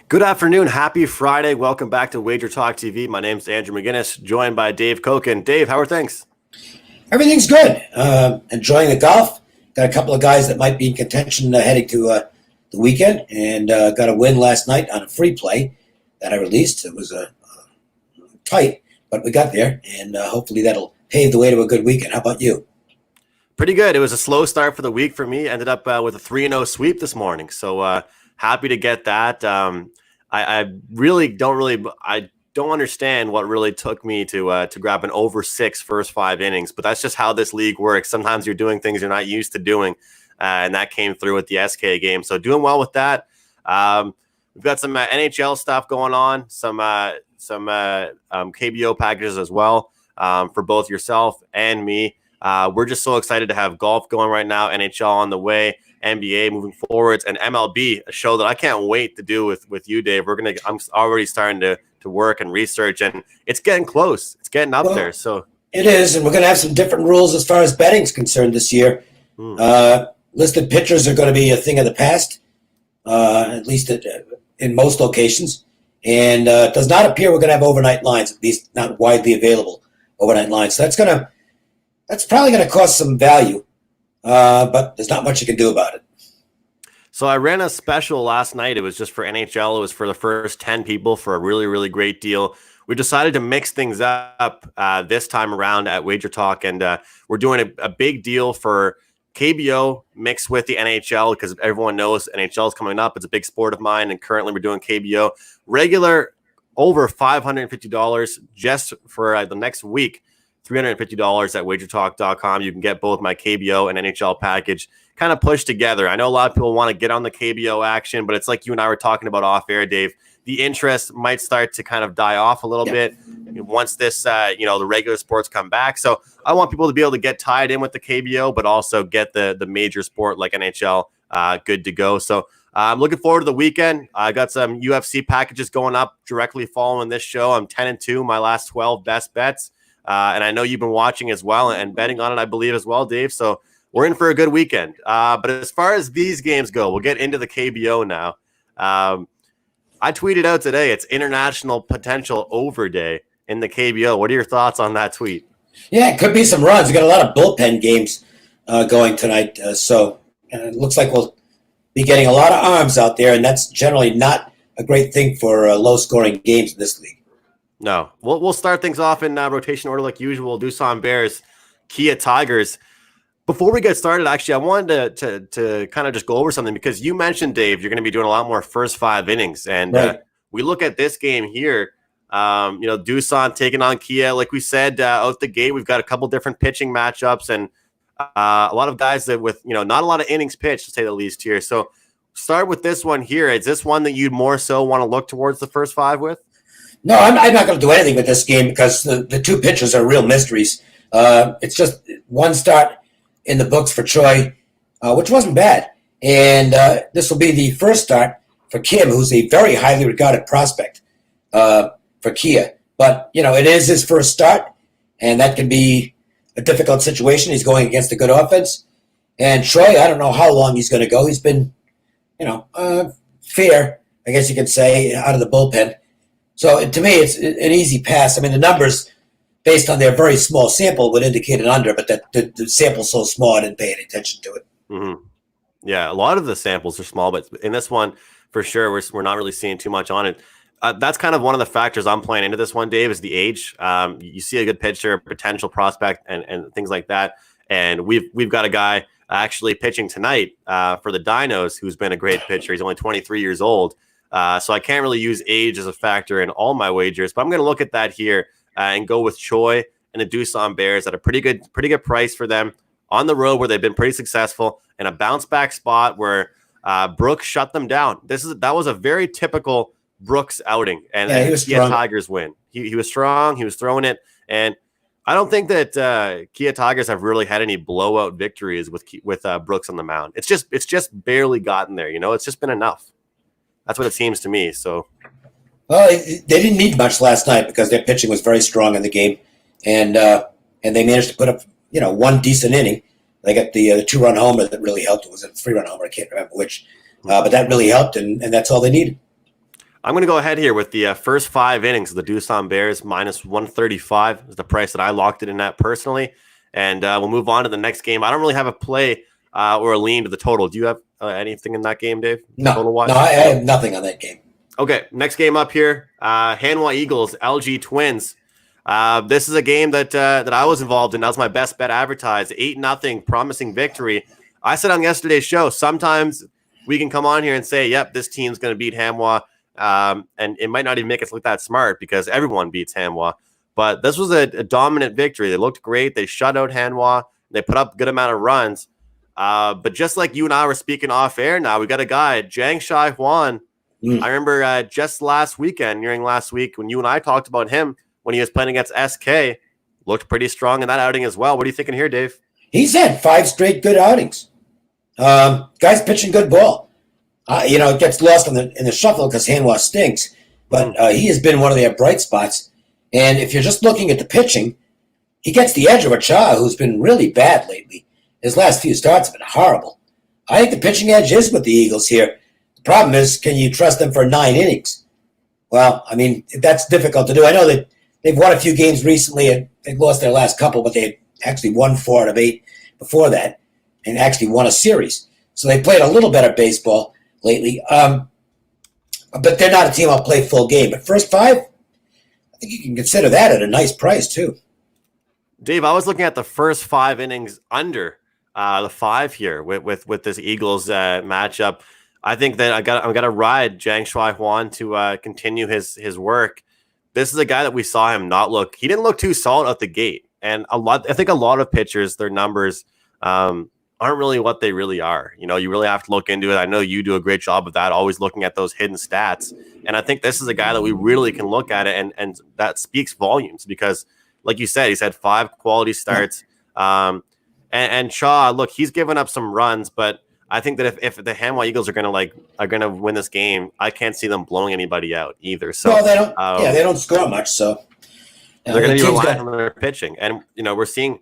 Good afternoon. Happy Friday. Welcome back to WagerTalk TV. My name's Andrew McInnis, joined by Dave Cokin. Dave, how are things? Everything's good. Enjoying the golf. Got a couple of guys that might be in contention heading to the weekend, and got a win last night on a free play that I released. It was tight, but we got there, and hopefully that'll pave the way to a good weekend. How about you? Pretty good. It was a slow start for the week for me. Ended up with a 3-0 sweep this morning, so happy to get that. I don't understand what really took me to grab an over 6 first 5 innings, but that's just how this league works. Sometimes you're doing things you're not used to doing, and that came through with the SK game. So doing well with that. We've got some NHL stuff going on, some KBO packages as well for both yourself and me. We're just so excited to have golf going right now, NHL on the way, NBA moving forwards, and MLB, a show that I can't wait to do with you, Dave. I'm already starting to work and research, and it's getting close. It's getting up there. So it is, and we're going to have some different rules as far as betting is concerned this year. Listed pitchers are going to be a thing of the past, at least in most locations, and it does not appear we're going to have overnight lines, at least not widely available overnight lines. So that's probably going to cost some value, but there's not much you can do about it. So I ran a special last night. It was just for NHL. It was for the first 10 people for a really, really great deal. We decided to mix things up this time around at WagerTalk, and we're doing a big deal for KBO mixed with the NHL because everyone knows NHL is coming up. It's a big sport of mine, and currently we're doing KBO. Regular over $550 just for the next week. $350 at WagerTalk.com. You can get both my KBO and NHL package kind of pushed together. I know a lot of people want to get on the KBO action, but it's like you and I were talking about off air, Dave. The interest might start to kind of die off a little bit once this, the regular sports come back. So I want people to be able to get tied in with the KBO, but also get the major sport like NHL good to go. So I'm looking forward to the weekend. I got some UFC packages going up directly following this show. I'm 10-2, my last 12 best bets. And I know you've been watching as well and betting on it, I believe, as well, Dave. So we're in for a good weekend. But as far as these games go, we'll get into the KBO now. I tweeted out today, it's International Potential Over Day in the KBO. What are your thoughts on that tweet? Yeah, it could be some runs. We got a lot of bullpen games going tonight. So it looks like we'll be getting a lot of arms out there, and that's generally not a great thing for low-scoring games in this league. No. We'll start things off in rotation order like usual. Doosan Bears, Kia Tigers. Before we get started, actually, I wanted to kind of just go over something because you mentioned, Dave, you're going to be doing a lot more first 5 innings. And right. We look at this game here, Doosan taking on Kia. Like we said, out the gate, we've got a couple different pitching matchups and a lot of guys that with, not a lot of innings pitched, to say the least here. So start with this one here. Is this one that you'd more so want to look towards the first 5 with? No, I'm not going to do anything with this game because the two pitchers are real mysteries. It's just one start in the books for Troy, which wasn't bad. And this will be the first start for Kim, who's a very highly regarded prospect for Kia. But, it is his first start, and that can be a difficult situation. He's going against a good offense. And Troy, I don't know how long he's going to go. He's been, fair, I guess you could say, out of the bullpen. So to me, it's an easy pass. I mean, the numbers, based on their very small sample, would indicate an under, but the sample's so small, I didn't pay any attention to it. Mm-hmm. Yeah, a lot of the samples are small, but in this one, for sure, we're not really seeing too much on it. That's kind of one of the factors I'm playing into this one, Dave, is the age. You see a good pitcher, potential prospect, and things like that. And we've got a guy actually pitching tonight for the Dinos who's been a great pitcher. He's only 23 years old. So I can't really use age as a factor in all my wagers, but I'm going to look at that here and go with Choi and the Doosan Bears at a pretty good price for them on the road where they've been pretty successful in a bounce back spot where Brooks shut them down. That was a very typical Brooks outing, and he was Kia Tigers win. He was strong. He was throwing it, and I don't think that Kia Tigers have really had any blowout victories with Brooks on the mound. It's just barely gotten there. It's just been enough. That's what it seems to me. So, well, they didn't need much last night because their pitching was very strong in the game, and they managed to put up one decent inning. They got the 2-run homer that really helped. It was a 3-run homer. I can't remember which, but that really helped, and that's all they needed. I'm going to go ahead here with the first 5 innings of the Doosan Bears minus 135 is the price that I locked it in at personally. And we'll move on to the next game. I don't really have a play or a lean to the total. Do you have anything in that game, Dave? No, I have nothing on that game. Okay, next game up here, Hanwha Eagles, LG Twins. This is a game that I was involved in. That was my best bet advertised. 8-0, promising victory. I said on yesterday's show, sometimes we can come on here and say, yep, this team's going to beat Hanwha. And it might not even make us look that smart because everyone beats Hanwha. But this was a dominant victory. They looked great. They shut out Hanwha. They put up a good amount of runs. But just like you and I were speaking off air now, we got a guy, Jiang Shai Huan. I remember just last weekend, during last week, when you and I talked about him when he was playing against SK, looked pretty strong in that outing as well. What are you thinking here, Dave? He's had 5 straight good outings. Guy's pitching good ball. It gets lost in the shuffle because Hanwha stinks, but he has been one of their bright spots. And if you're just looking at the pitching, he gets the edge of Cha, who's been really bad lately. His last few starts have been horrible. I think the pitching edge is with the Eagles here. The problem is, can you trust them for 9 innings? Well, I mean, that's difficult to do. I know that they've won a few games recently, and they've lost their last couple, but they actually won 4 out of 8 before that and actually won a series. So they played a little better baseball lately. But they're not a team I'll play full game. But first 5, I think you can consider that at a nice price, too. Dave, I was looking at the first 5 innings under the 5 here with this Eagles matchup. I think that I'm gonna ride Jiang Shai Huan to continue his work. This is a guy that we saw him not look. He didn't look too solid at the gate, and I think a lot of pitchers, their numbers aren't really what they really are. You really have to look into it. I know you do a great job of that, always looking at those hidden stats. And I think this is a guy that we really can look at it, and that speaks volumes because, like you said, he's had 5 quality starts. And Shaw, look, he's given up some runs, but I think that if the Hanwha Eagles are gonna win this game, I can't see them blowing anybody out either. So they don't. They don't score much, so they're going to be relying on their pitching. And we're seeing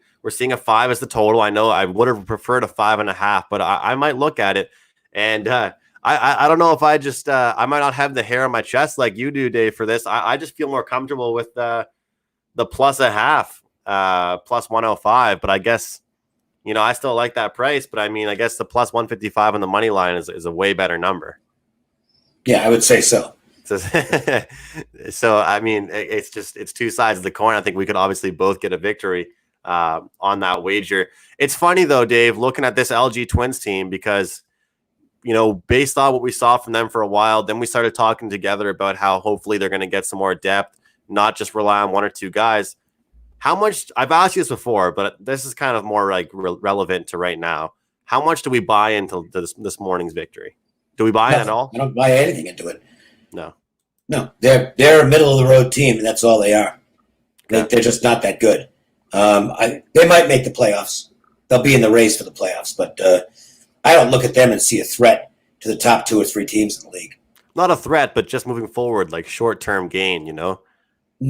a 5 as the total. I know I would have preferred a 5.5, but I might look at it. And I don't know if I just I might not have the hair on my chest like you do, Dave, for this. I just feel more comfortable with the +0.5, plus 105. But I guess. I still like that price, but I mean, I guess the plus 155 on the money line is a way better number. Yeah, I would say so. So, I mean, it's 2 sides of the coin. I think we could obviously both get a victory on that wager. It's funny, though, Dave, looking at this LG Twins team, because, based on what we saw from them for a while, then we started talking together about how hopefully they're going to get some more depth, not just rely on 1 or 2 guys. How much, I've asked you this before, but this is kind of more like relevant to right now. How much do we buy into this morning's victory? Do we buy it at all? I don't buy anything into it. No. They're a middle of the road team, and that's all they are. Okay. They're just not that good. They might make the playoffs. They'll be in the race for the playoffs, but I don't look at them and see a threat to the top 2 or 3 teams in the league. Not a threat, but just moving forward, like short-term gain, No,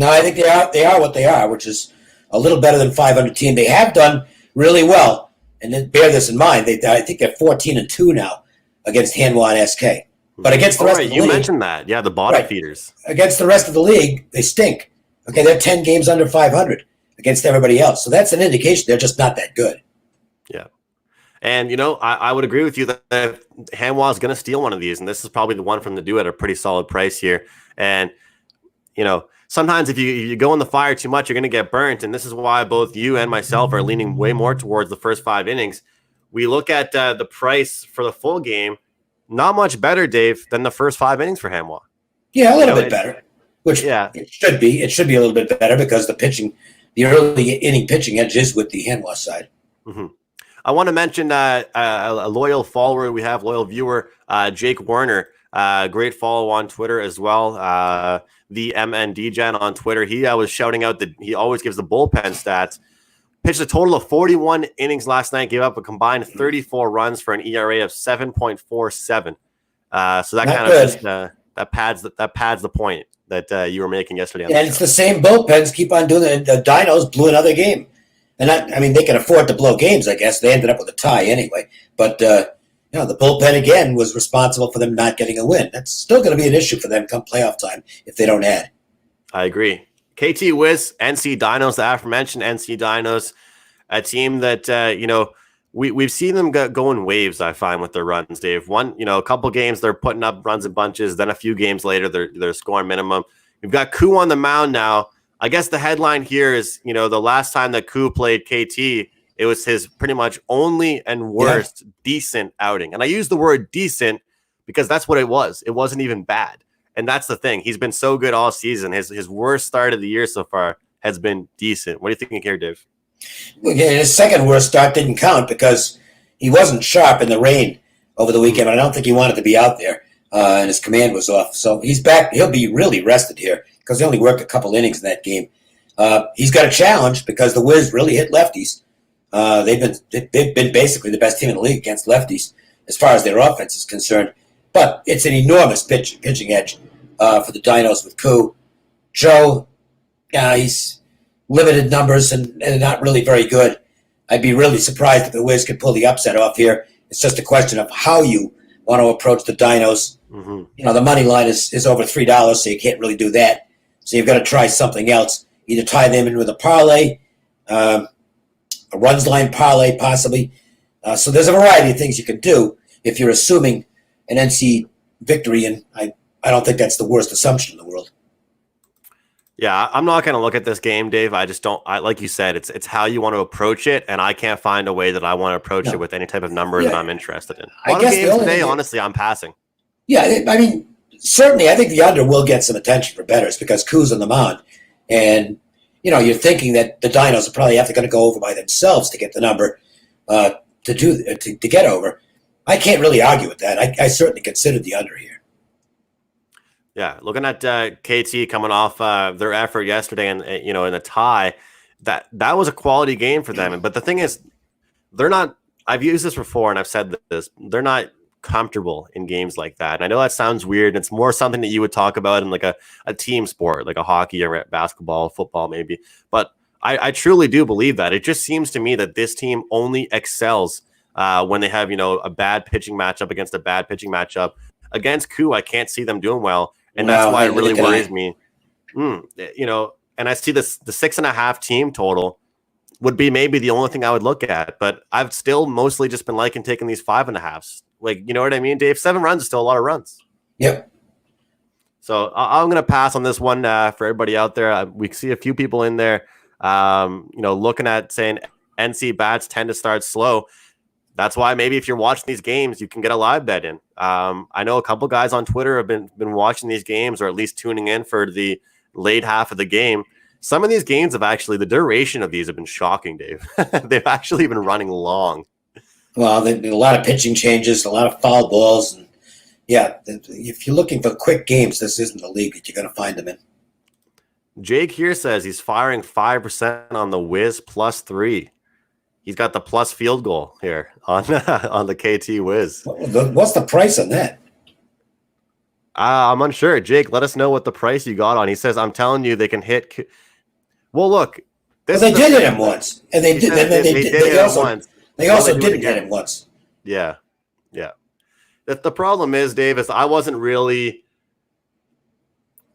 I think they are what they are, which is a little better than 500 team. They have done really well, and then bear this in mind. I think they're 14-2 now against Hanwha and SK. But against the rest of the league, you mentioned that, the bottom feeders. Against the rest of the league, they stink. Okay, they're 10 games under 500 against everybody else. So that's an indication they're just not that good. Yeah, and I would agree with you that Hanwha is going to steal one of these, and this is probably the one from the do at a pretty solid price here. And sometimes if you go in the fire too much, you're going to get burnt. And this is why both you and myself are leaning way more towards the first 5 innings. We look at the price for the full game, not much better, Dave, than the first 5 innings for Hanwha. Yeah, a little bit better, which it should be. It should be a little bit better because the early inning pitching edge is with the Hanwha side. Mm-hmm. I want to mention a loyal follower we have, loyal viewer, Jake Warner. Great follow on Twitter as well. The MNDGen on Twitter. He was shouting out that he always gives the bullpen stats. Pitched a total of 41 innings last night, gave up a combined 34 runs for an ERA of 7.47. So that Not kind good. of just that pads the point that you were making yesterday. And it's the same bullpens keep on doing it. The Dinos blew another game. And they can afford to blow games, I guess. They ended up with a tie anyway. But the bullpen again was responsible for them not getting a win. That's still going to be an issue for them come playoff time if they don't add. I agree. KT Wiz, NC Dinos, the aforementioned NC Dinos, a team that, we've seen them go in waves, I find, with their runs, Dave. A couple games, they're putting up runs in bunches. Then a few games later, they're scoring minimum. We've got Koo on the mound now. I guess the headline here is, the last time that Koo played KT, it was his pretty much only and worst decent outing. And I use the word decent because that's what it was. It wasn't even bad. And that's the thing. He's been so good all season. His worst start of the year so far has been decent. What do you think here, Dave? Well, his second worst start didn't count because he wasn't sharp in the rain over the weekend. I don't think he wanted to be out there, and his command was off. So he's back. He'll be really rested here because he only worked a couple innings in that game. He's got a challenge because the Wiz really hit lefties. They've been basically the best team in the league against lefties as far as their offense is concerned. But it's an enormous pitching edge for the Dinos with Koo. Joe, he's limited numbers and not really very good. I'd be really surprised if the Wiz could pull the upset off here. It's just a question of how you want to approach the Dinos. Mm-hmm. The money line is over $3, so you can't really do that. So you've got to try something else. Either tie them in with a parlay, a runs line parlay possibly. So there's a variety of things you can do if you're assuming an NC victory, and I don't think that's the worst assumption in the world. Yeah, I'm not going to look at this game, Dave. I just don't. Like you said, it's how you want to approach it, and I can't find a way that I want to approach it with any type of number that I'm interested in. A lot of games today, honestly, I'm passing. Yeah, I mean, certainly, I think the under will get some attention for bettors because Koo's on the mound, and you're thinking that the Dinos are probably going to go over by themselves to get the number to get over. I can't really argue with that. I certainly considered the under here. Yeah, looking at KT coming off their effort yesterday, and in a tie, that was a quality game for them. But the thing is, they're not. I've used this before, and I've said this. They're not comfortable in games like that. And I know that sounds weird. And it's more something that you would talk about in like a team sport, like a hockey or basketball, football, maybe. But I truly do believe that. It just seems to me that this team only excels when they have a bad pitching matchup against a bad pitching matchup. Against Koo, I can't see them doing well. And that's why it really worries me. And I see the 6.5 team total would be maybe the only thing I would look at. But I've still mostly just been liking taking these 5.5s. Like, you know what I mean, Dave? 7 runs is still a lot of runs. Yep. So I'm going to pass on this one for everybody out there. We see a few people in there, looking at saying NC bats tend to start slow. That's why maybe if you're watching these games, you can get a live bet in. I know a couple guys on Twitter have been watching these games, or at least tuning in for the late half of the game. Some of these games the duration of these have been shocking, Dave. They've actually been running long. Well, there's been a lot of pitching changes, a lot of foul balls. And if you're looking for quick games, this isn't the league that you're going to find them in. Jake here says he's firing 5% on the Wiz +3. He's got the plus field goal here on the KT Wiz. What's the price on that? I'm unsure. Jake, let us know what the price you got on. He says, I'm telling you, they can hit. Well, look. They did hit him once. And they also didn't hit him once. Yeah. The problem is, Dave, is I wasn't the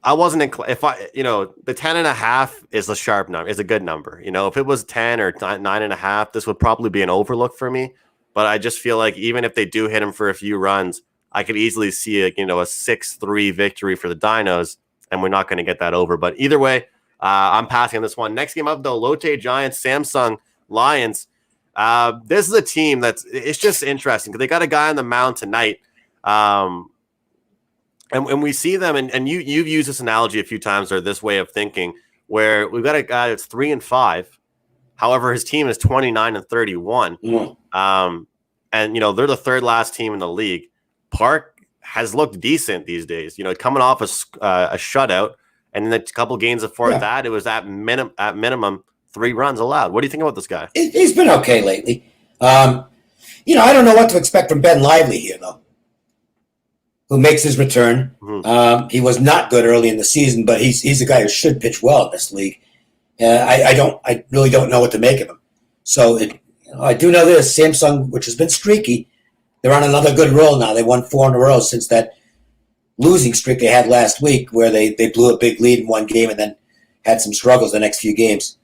10.5 is a sharp number, is a good number. If it was 10 or 9.5, this would probably be an overlook for me. But I just feel like even if they do hit him for a few runs, I could easily see a 6-3 victory for the Dinos, and we're not going to get that over. But either way, I'm passing on this one. Next game up, though, Lotte Giants, Samsung Lions. This is a team it's just interesting because they got a guy on the mound tonight. And we see them, and you've used this analogy a few times, or this way of thinking, where we've got a guy that's 3-5. However, his team is 29-31. Mm. And they're the third last team in the league. Park has looked decent these days. Coming off a shutout, and then a couple games before that, it was at minimum 3 runs allowed. What do you think about this guy? He's been okay lately. I don't know what to expect from Ben Lively here, though, who makes his return. Mm-hmm. He was not good early in the season, but he's a guy who should pitch well in this league. I really don't know what to make of him. So I do know this: Samsung, which has been streaky, they're on another good roll now. They won 4 in a row since that losing streak they had last week where they blew a big lead in one game and then had some struggles the next few games.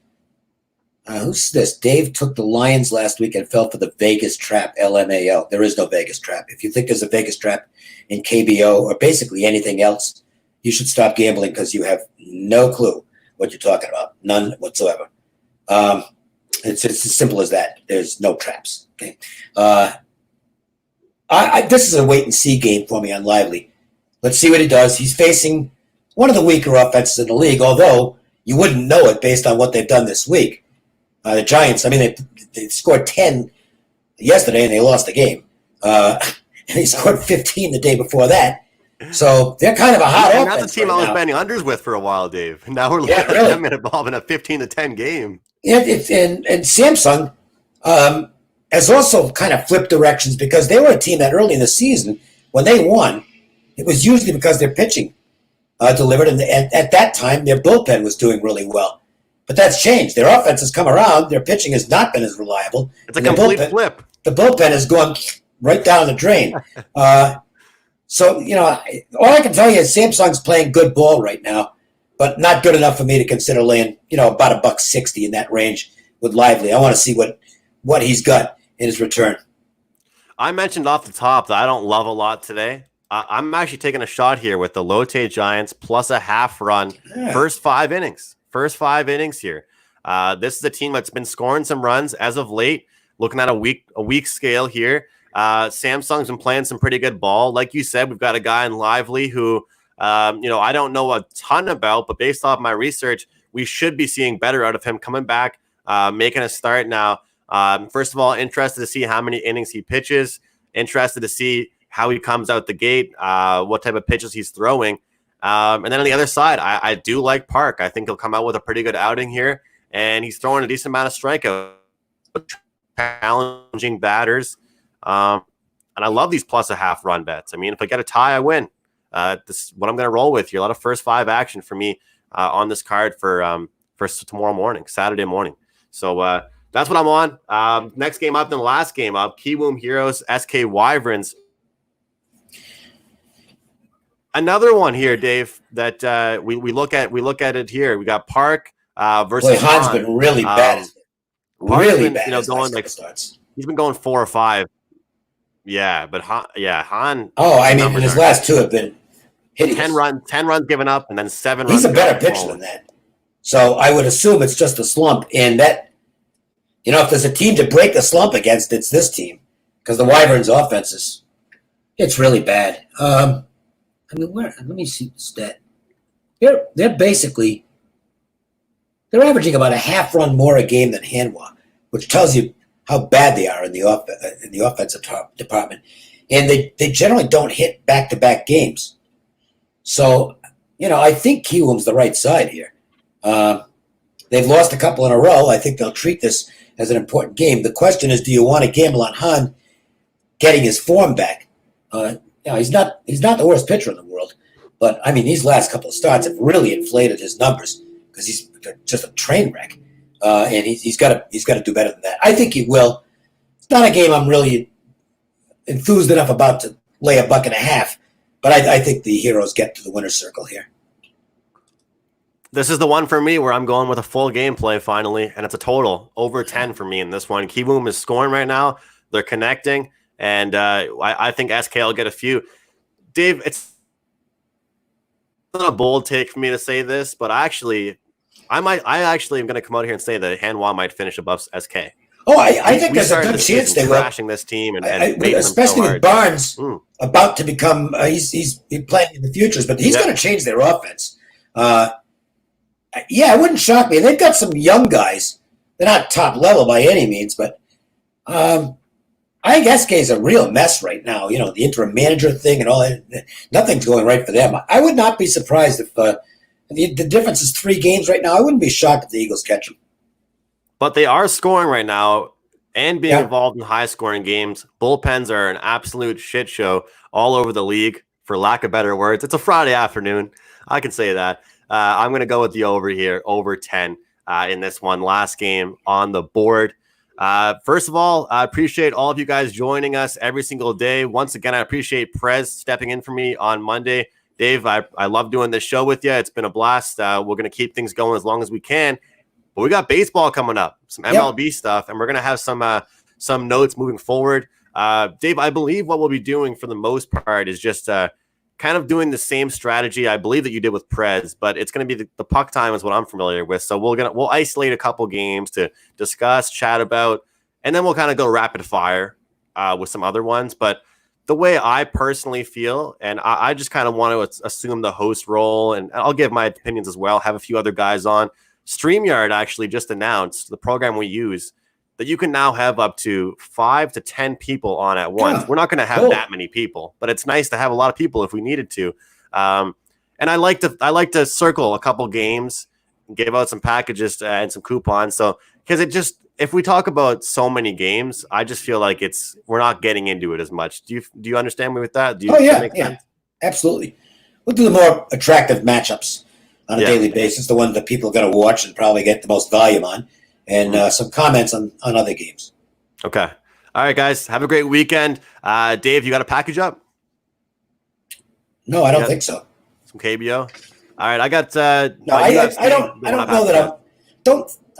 Who's this? Dave took the Lions last week and fell for the Vegas trap, LMAO. There is no Vegas trap. If you think there's a Vegas trap in KBO or basically anything else, you should stop gambling because you have no clue what you're talking about. None whatsoever. It's as simple as that. There's no traps. Okay. This is a wait-and-see game for me on Lively. Let's see what he does. He's facing one of the weaker offenses in the league, although you wouldn't know it based on what they've done this week. The Giants, I mean, they scored 10 yesterday and they lost the game. And they scored 15 the day before that. So they're kind of a hot offense. That's the team I was betting unders with for a while, Dave. Now we're looking at them involved in a 15-10 game. Yeah, and Samsung has also kind of flipped directions because they were a team that early in the season, when they won, it was usually because their pitching delivered. And at that time, their bullpen was doing really well. But that's changed. Their offense has come around. Their pitching has not been as reliable. It's a complete flip. The bullpen has gone right down the drain. So, all I can tell you is Samsung's playing good ball right now, but not good enough for me to consider laying, about $1.60 in that range with Lively. I want to see what he's got in his return. I mentioned off the top that I don't love a lot today. I'm actually taking a shot here with the Lotte Giants plus a half run. First 5 innings. First 5 innings here. This is a team that's been scoring some runs as of late. Looking at a week scale here. Samsung's been playing some pretty good ball. Like you said, we've got a guy in Lively who, I don't know a ton about, but based off my research, we should be seeing better out of him coming back, making a start now. First of all, interested to see how many innings he pitches. Interested to see how he comes out the gate, what type of pitches he's throwing. And then on the other side, I do like Park. I think he'll come out with a pretty good outing here, and he's throwing a decent amount of strikeouts, challenging batters. And I love these plus a half run bets. I mean, if I get a tie, I win. This is what I'm going to roll with here. A lot of first 5 action for me on this card for tomorrow morning, Saturday morning. So that's what I'm on. Next game up, then the last game up, Kiwoom Heroes, SK Wyverns. Another one here, Dave, that we look at it here. We got Park versus Han's been really bad. Really bad. Going like starts. He's been going 4 or 5. Yeah, but Han. Oh, I mean, his last 2 have been hideous. 10 runs given up, and then 7 runs. He's a better pitcher than that. So I would assume it's just a slump, and that, if there's a team to break the slump against, it's this team, because the Wyverns' offense it's really bad. Let me see the stat. They're basically averaging about a half run more a game than Hanwha, which tells you how bad they are in the offensive department. And they generally don't hit back-to-back games. So, I think Kiwoom's the right side here. They've lost a couple in a row. I think they'll treat this as an important game. The question is, do you want to gamble on Han getting his form back? He's not the worst pitcher in the world, but I mean, these last couple of starts have really inflated his numbers because he's just a train wreck, and he's got to do better than that. I think he will. It's not a game I'm really enthused enough about to lay $1.50, but I think the Heroes get to the winner's circle here. This is the one for me where I'm going with a full gameplay finally, and it's a total over 10 for me in this one. Kiwoom is scoring right now; they're connecting. And I think SK will get a few. Dave, it's not a bold take for me to say this, but I actually am going to come out here and say that Hanwha might finish above SK. Oh, I think there's a good chance they will. Trashing this team, and especially with Barnes about to become he's playing in the futures, but he's going to change their offense. It wouldn't shock me. They've got some young guys. They're not top level by any means, but I think SK is a real mess right now. The interim manager thing and all that. Nothing's going right for them. I would not be surprised if the difference is 3 games right now. I wouldn't be shocked if the Eagles catch them. But they are scoring right now and being involved in high-scoring games. Bullpens are an absolute shit show all over the league, for lack of better words. It's a Friday afternoon. I can say that. I'm going to go with the over here, over 10 in this one. Last game on the board. First of all, I appreciate all of you guys joining us every single day. Once again, I appreciate Prez stepping in for me on Monday. Dave, I love doing this show with you. It's been a blast. We're going to keep things going as long as we can. But we got baseball coming up, some MLB stuff, and we're going to have some notes moving forward. Dave, I believe what we'll be doing for the most part is just kind of doing the same strategy I believe that you did with Prez, but it's going to be the puck time is what I'm familiar with. So we'll isolate a couple games to discuss, chat about, and then we'll kind of go rapid fire with some other ones. But the way I personally feel, and I just kind of want to assume the host role, and I'll give my opinions as well, have a few other guys on. StreamYard actually just announced, the program we use, that you can now have up to 5 to 10 people on at once. We're not going to have that many people, but it's nice to have a lot of people if we needed to. And I like to circle a couple games, and give out some packages and some coupons. So because if we talk about so many games, I just feel like we're not getting into it as much. Do you understand me with that? Yeah, absolutely. We'll do the more attractive matchups on a daily basis, the ones that people are going to watch and probably get the most volume on, and some comments on other games. Okay. All right, guys. Have a great weekend. Dave, you got a package up? No, I don't think so. Some KBO? All right, I got. No, I don't know that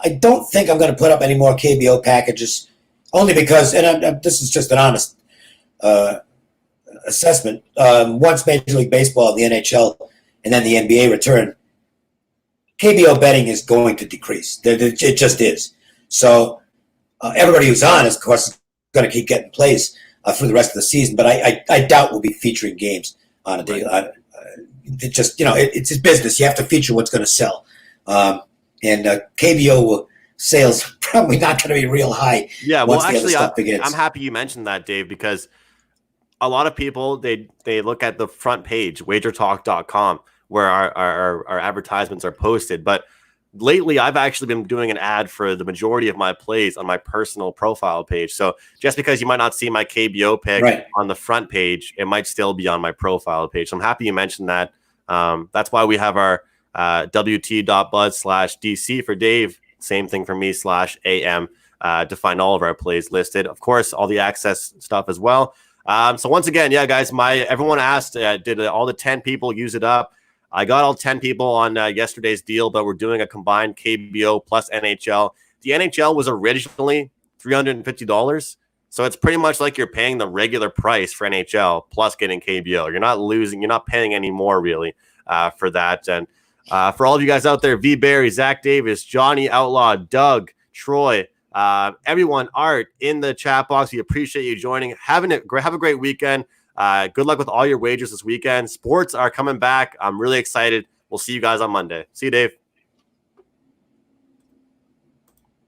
I don't think I'm going to put up any more KBO packages, only because, and this is just an honest assessment. Once Major League Baseball, the NHL, and then the NBA return, KBO betting is going to decrease. It just is. So everybody who's on, of course, is going to keep getting plays for the rest of the season. But I doubt we'll be featuring games on a day. It's business. You have to feature what's going to sell. And KBO sales probably not going to be real high. Yeah, well, actually, I'm happy you mentioned that, Dave, because a lot of people, they look at the front page, WagerTalk.com, where our advertisements are posted. But lately, I've actually been doing an ad for the majority of my plays on my personal profile page. So just because you might not see my KBO pick on the front page, it might still be on my profile page. So I'm happy you mentioned that. That's why we have our wt.buzz/DC for Dave. Same thing for me /AM to find all of our plays listed. Of course, all the access stuff as well. So once again, yeah, guys, everyone asked, did all the 10 people use it up? I got all 10 people on yesterday's deal, but we're doing a combined KBO plus NHL. The NHL was originally $350. So it's pretty much like you're paying the regular price for NHL plus getting KBO. You're not losing. You're not paying any more really for that. And for all of you guys out there, V. Barry, Zach Davis, Johnny Outlaw, Doug, Troy, everyone, Art in the chat box. We appreciate you joining. Have a great weekend. Good luck with all your wagers this weekend. Sports are coming back. I'm really excited. We'll see you guys on Monday. See you, Dave.